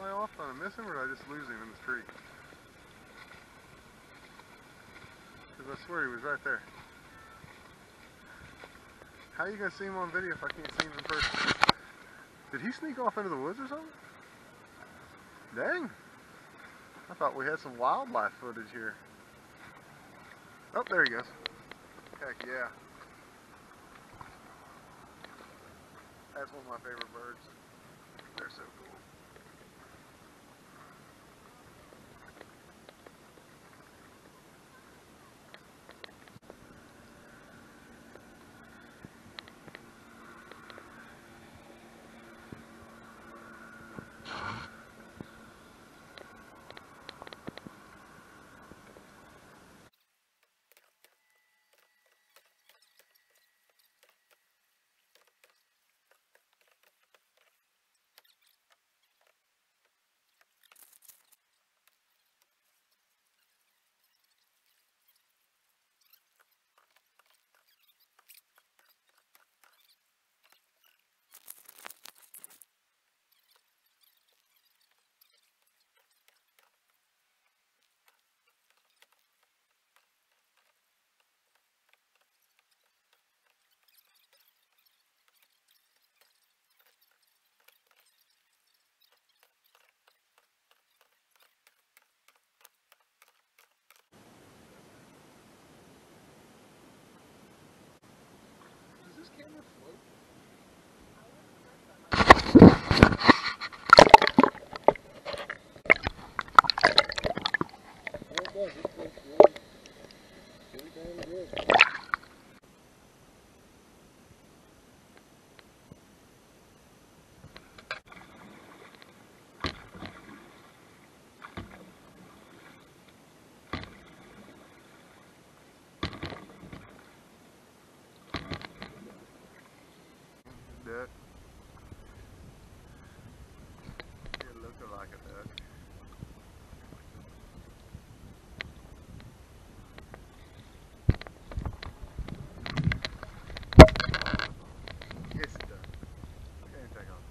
fly off? Did I miss him or did I just lose him in this tree? Because I swear he was right there. How are you going to see him on video if I can't see him in person? Did he sneak off into the woods or something? Dang. I thought we had some wildlife footage here. Oh, there he goes. Heck yeah. That's one of my favorite birds. They're so cool. Does this camera float? Oh, it does. It floats really damn good. Duck. It looks like a duck. Yes, it does. Okay, take off.